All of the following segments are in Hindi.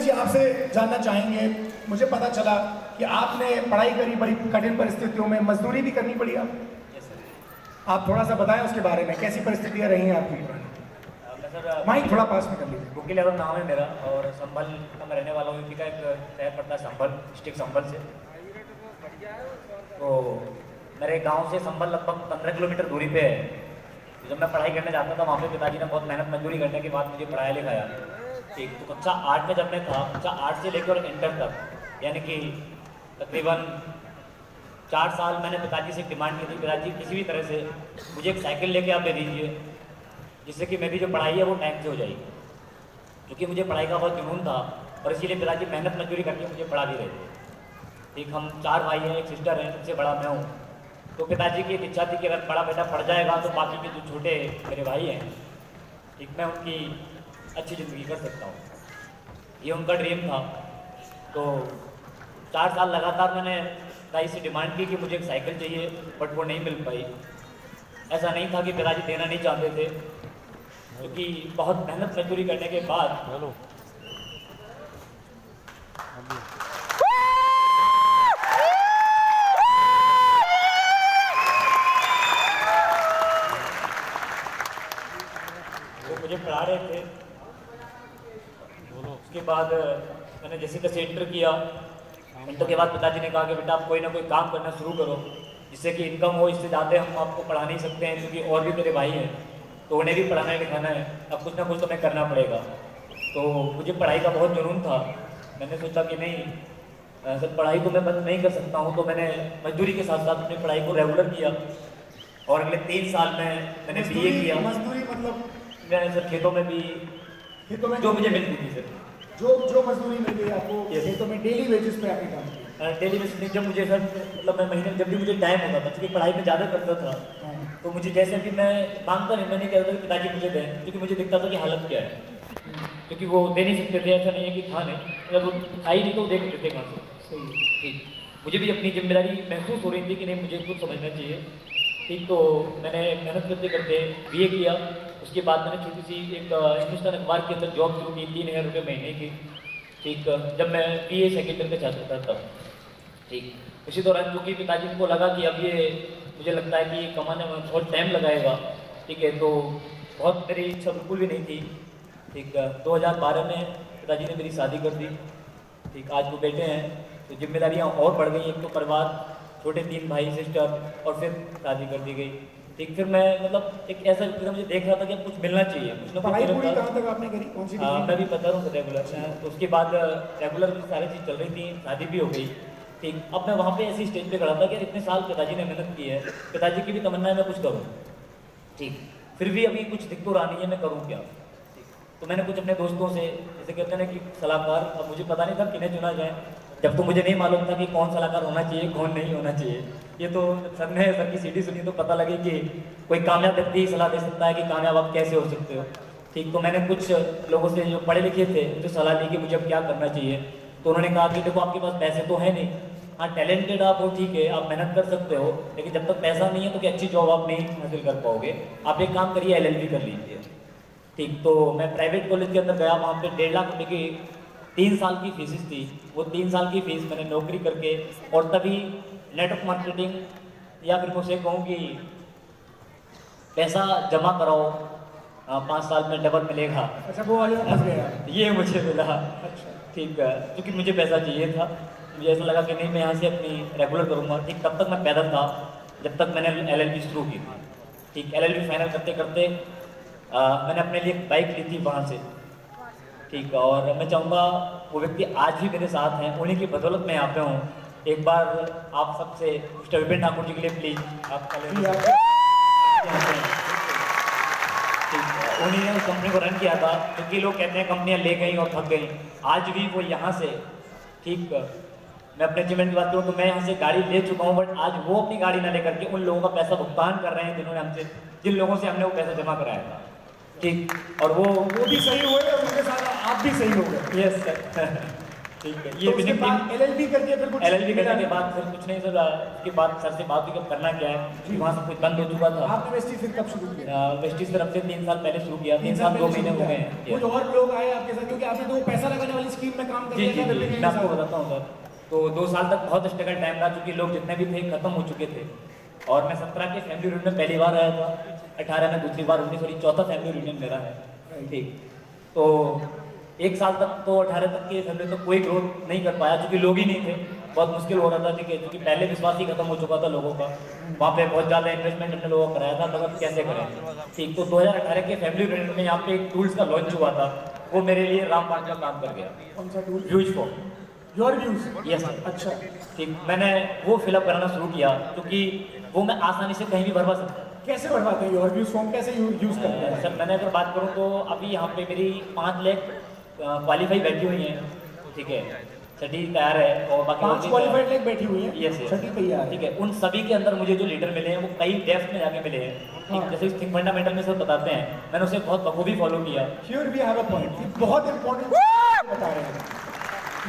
जी आपसे जानना चाहेंगे, मुझे पता चला कि आपने पढ़ाई करी, बड़ी कठिन परिस्थितियों में मजदूरी भी करनी पड़ी आपको। आप थोड़ा सा बताएं उसके बारे में, कैसी परिस्थितियां रही हैं आपकी? सर माइक थोड़ा पास में कर लीजिए। बुकील यादव नाम है मेरा और संभल का मैं रहने वाला हूँ। यूपी का एक शहर पड़ता है संभल, डिस्ट्रिक्ट संभल से। तो मेरे गांव से संभल लगभग 15 किलोमीटर दूरी पे है। तो जब मैं पढ़ाई करने जाता था वहाँ पे पिताजी ने बहुत मेहनत मजदूरी करने के बाद मुझे पढ़ाया लिखाया। ठीक, तो कक्षा 8 में जब मैं था, कक्षा 8 से लेकर इंटर तक, यानी कि तकरीबन 4 साल मैंने पिताजी से डिमांड की थी, पिताजी किसी भी तरह से मुझे एक साइकिल लेके आप दे दीजिए, जिससे कि मेरी जो पढ़ाई है वो टाइम से हो जाएगी। क्योंकि मुझे पढ़ाई का बहुत जुनून था और इसीलिए पिताजी मेहनत मजदूरी करके मुझे पढ़ा भी रहे थे। ठीक, हम 4 भाई हैं, एक सिस्टर है, सबसे बड़ा मैं हूँ। तो पिताजी की एक इच्छा थी कि अगर बड़ा बेटा पढ़ जाएगा तो बाकी के जो छोटे मेरे भाई हैं, ठीक, मैं उनकी अच्छी ज़िंदगी कर सकता हूँ, ये उनका ड्रीम था। तो 4 साल लगातार मैंने पिताजी से डिमांड की कि मुझे एक साइकिल चाहिए, बट वो नहीं मिल पाई। ऐसा नहीं था कि पिताजी देना नहीं चाहते थे, क्योंकि बहुत मेहनत मजदूरी करने के बाद वो मुझे पढ़ा रहे थे। उसके बाद मैंने जैसे तैसे इंटर किया। इंटर के बाद पिताजी ने कहा कि बेटा आप कोई ना कोई काम करना शुरू करो जिससे कि इनकम हो, इससे ज़्यादा हम आपको पढ़ा नहीं सकते हैं, क्योंकि और भी मेरे भाई हैं तो उन्हें भी पढ़ाना लिखाना है, अब कुछ ना कुछ तो हमें करना पड़ेगा। तो मुझे पढ़ाई का बहुत जुनून था। मैंने सोचा कि नहीं सर, पढ़ाई को मैं बंद नहीं कर सकता हूँ। तो मैंने मजदूरी के साथ साथ अपनी पढ़ाई को रेगुलर किया और अगले 3 साल में मैंने BA किया। मजदूरी मतलब मैं सर खेतों में भी, खेतों में जो मुझे मिलती थी सर, जो मजदूरी मिल गई आपको खेतों में डेली वेजेस पे आपने काम किया? डेली बेसिस नहीं, जब मुझे सर मतलब मैं महीने जब भी मुझे टाइम होता था, क्योंकि पढ़ाई में ज़्यादा करता था, तो मुझे जैसे कि मैं मांगता नहीं, मैं नहीं कहता था कि पिताजी मुझे दें, क्योंकि मुझे दिखता था कि हालत क्या है, क्योंकि वो दे नहीं सकते थे। ऐसा नहीं है कि था नहीं, अगर वो आई नहीं तो देख लेते कहाँ से। ठीक, मुझे भी अपनी जिम्मेदारी महसूस हो रही थी कि नहीं मुझे कुछ समझना चाहिए। ठीक, तो मैंने मेहनत करते करते BA किया। उसके बाद मैंने छोटी सी एक इंटरनेशनल अखबार के अंदर जॉब शुरू की, 3000 रुपये महीने की। ठीक, जब मैं BA सेकेंड ईयर का छात्र था तब। ठीक, उसी दौरान क्योंकि पिताजी को लगा कि अब ये मुझे लगता है कि कमाने में बहुत टाइम लगाएगा, ठीक है, तो बहुत मेरी इच्छा बिल्कुल भी नहीं थी। ठीक, 2012 में पिताजी ने मेरी शादी कर दी। ठीक, आज वो बेटे हैं तो जिम्मेदारियाँ और बढ़ गई। एक तो परिवार, छोटे 3 भाई सिस्टर, और फिर शादी कर दी गई। ठीक, फिर मैं मतलब एक ऐसा मुझे देख रहा था कि अब कुछ मिलना चाहिए, कुछ ना कुछ। पढ़ाई पूरी कहाँ तक आपने करी, कौन सी डिग्री? मैं भी बता रहा हूँ रेगुलर। तो उसके बाद रेगुलर सारी चीज़ चल रही थी, शादी भी हो गई। ठीक, अब मैं वहाँ पे ऐसी स्टेज पे खड़ा था कि इतने साल पिताजी ने मेहनत की है, पिताजी की भी तमन्ना है मैं कुछ करूँ। ठीक, फिर भी अभी कुछ दिख तो रहा नहीं है, मैं करूँ क्या। तो मैंने कुछ अपने दोस्तों से, जैसे कहते हैं ना कि सलाहकार, अब मुझे पता नहीं था किन्हें चुना जाए, जब तो मुझे नहीं मालूम था कि कौन सलाहकार होना चाहिए कौन नहीं होना चाहिए। ये तो सर ने सर की CD सुनी तो पता लगे कि कोई कामयाब व्यक्ति सलाह दे सकता है कि कामयाब आप कैसे हो सकते हो। ठीक, तो मैंने कुछ लोगों से जो पढ़े लिखे थे उनसे सलाह ली कि मुझे अब क्या करना चाहिए। तो उन्होंने कहा कि देखो आपके पास पैसे तो है नहीं, हाँ टैलेंटेड आप हो, ठीक है, आप मेहनत कर सकते हो, लेकिन जब तक पैसा नहीं है तो क्या अच्छी जॉब आप नहीं हासिल कर पाओगे। आप एक काम करिए, LLB कर लीजिए। ठीक, तो मैं प्राइवेट कॉलेज के अंदर गया, वहाँ पे 1.5 लाख रुपये की 3 साल की फीसिस थी। वो 3 साल की फीस मैंने नौकरी करके, और तभी नेटवर्क मार्केटिंग, या फिर मुझे कहूँ कि पैसा जमा कराओ, 5 साल में डबल मिलेगा। अच्छा, वो वाले में फंस गया? ये मुझे मिला। अच्छा, ठीक है, क्योंकि मुझे पैसा चाहिए था, मुझे ऐसा लगा कि नहीं मैं यहाँ से अपनी रेगुलर करूँगा। ठीक, तब तक मैं पैदल था जब तक मैंने LLB शुरू की थी। ठीक, LLB फाइनल करते करते मैंने अपने लिए एक बाइक ली थी वहाँ से। ठीक, और मैं चाहूँगा वो व्यक्ति आज भी मेरे साथ हैं, उन्हीं की बदौलत मैं यहाँ पे हूँ। एक बार आप सबसे मिस्टर विपिन ठाकुर जी के लिए प्लीज आप उन्हीं ने उस कंपनी को रन किया था, क्योंकि लोग कहते हैं कंपनियां ले गई और थक गई, आज भी वो यहाँ से। ठीक, मैं अपने अचीवमेंट की बात करूँ तो मैं यहाँ से गाड़ी ले चुका हूँ, बट आज वो अपनी गाड़ी ना लेकर के उन लोगों का पैसा भुगतान कर रहे हैं जिन्होंने हमसे, जिन लोगों से हमने वो पैसा जमा कराया था। ठीक, और वो भी सही हुए और उनके साथ आप भी सही हो गए। Yes sir. ठीक है, तो ये उसके विनिंग टीम बाद एलएलबी करके फिर कुछ एलएलबी मिला करने के नहीं? बाद फिर कुछ नहीं सर, उसके बाद सर से बात हुई कि करना क्या है, कि वहाँ सब कुछ बंद हो चुका था। आपने वेस्टी फिर कब शुरू किया? वेस्टिज तरफ से 3 साल पहले शुरू किया, 3 साल 2 पहले महीने शुरू हो गए किया। हैं। कुछ और लोग आए आपके साथ क्योंकि आपने तो वो पैसा लगाने वाली स्कीम में काम कर जी लिया जी था जी, विपिन मैं आपको के साथ। बताता हूँ सर। तो 2 साल तक बहुत स्ट्रगल टाइम रहा, क्योंकि लोग जितने भी थे खत्म हो चुके थे। और मैं 17 के फैमिली रियूनियन में पहली बार आया था, 18 में दूसरी बार, 19 सॉरी चौथा फैमिली रियूनियन मेरा है। ठीक, तो 1 साल तक तो 18 तक के फैमिली तक कोई ग्रोथ नहीं कर पाया, क्योंकि लोग ही नहीं थे, बहुत मुश्किल हो रहा था। ठीक है, क्योंकि पहले विश्वास ही खत्म हो चुका था लोगों का, वहाँ पे बहुत ज़्यादा इन्वेस्टमेंट हमने लोगों का कराया था, तो अब कैसे करें। ठीक, तो 2018 के फैमिली रियूनियन में यहाँ पे एक टूल्स का लॉन्च हुआ था, वो मेरे लिए रामबाण का काम कर गया। कौन सा tool? Views form. Your views. Yes sir. अच्छा, ठीक, मैंने वो फिलअप कराना शुरू किया, क्योंकि वो मैं आसानी से कहीं भी भरवा सकता हूँ। कैसे बढ़वाते हैं योर व्यूज फॉर्म, कैसे यूज करते हैं? सर मैंने अगर बात करूँ तो अभी यहाँ पे मेरी 5 लाख क्वालिफाई बैठी हुई हैं। ठीक है, छठी तैयार है और बाकी 5 क्वालिफाइड लेग बैठी हुई है। यस छठी तैयार है। ठीक है, उन सभी के अंदर मुझे जो लीडर मिले हैं वो कई डेप्थ में जाके मिले हैं। ठीक, हाँ। जैसे थिंक फंडामेंटल में सब बताते हैं, मैंने उसे बहुत बखूबी फॉलो किया। Here we have a point, बहुत इंपॉर्टेंट बता रहे हैं।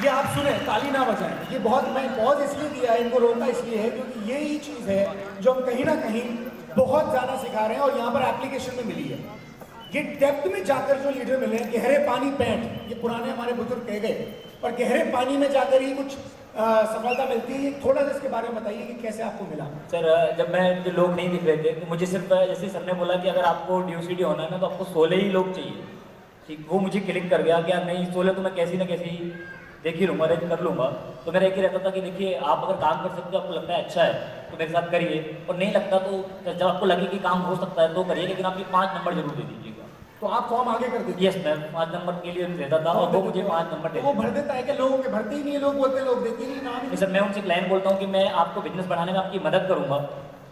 ये आप सुने, ताली ना बजाएं। ये बहुत, मैं पॉज इसलिए दिया है, इनको रोका इसलिए है क्योंकि ये ही चीज़ है जो हम कहीं ना कहीं बहुत ज़्यादा सिखा रहे हैं और यहाँ पर एप्लीकेशन में मिली है। ये डेप्थ में जाकर जो लीडर मिले हैं, गहरे पानी पैंट, ये पुराने हमारे बुजुर्ग कह गए, पर गहरे पानी में जाकर ही कुछ सफलता मिलती है। थोड़ा सा इसके बारे में बताइए कि कैसे आपको मिला। सर जब मैं जो लोग नहीं दिख रहे थे, तो मुझे सिर्फ जैसे सर ने बोला कि अगर आपको ड्यूसिटी होना है ना तो आपको 16 ही लोग चाहिए। ठीक, वो मुझे क्लिक कर गया कि यार नहीं, 16 तो मैं कैसी ना कैसी देख ही लूँगा, अरेंज कर लूँगा। तो मेरा एक ही रहता था कि देखिए आप अगर काम कर सकते हो, आपको लगता है अच्छा है तो मेरे साथ करिए, और नहीं लगता तो जब आपको लगे कि काम हो सकता है तो करिए, लेकिन आप ये 5 नंबर जरूर दे दीजिएगा। तो आप फॉर्म आगे कर देते? यस, मैं 5 नंबर के लिए देता था और वो मुझे 5 नंबर तो दे वो भर देता है कि लोगों के भरते ही नहीं है, लोग बोलते हैं लोग देते ही नहीं नाम ही नहीं। सर मैं उनसे क्लाइंट बोलता हूँ कि मैं आपको बिजनेस बढ़ाने में आपकी मदद करूँगा,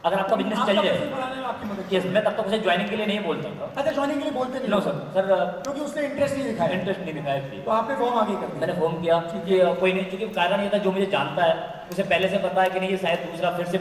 अगर आपका बिजनेस चल आपका जाए। business बढ़ाने में आपकी मदद। यस, मैं तब तक उसे ज्वाइनिंग के लिए नहीं बोलता था। अच्छा, ज्वाइनिंग के लिए बोलते नहीं नो लोग? सर, क्योंकि उसने इंटरेस्ट नहीं दिखाया। इंटरेस्ट नहीं दिखाया थी। तो आपने फॉर्म आगे कर दिया। मैंने फोन किया कि कोई नहीं, क्योंकि कारण ये था जो मुझे जानता है उसे पहले से पता है कि नहीं ये शायद दूसरा फिर से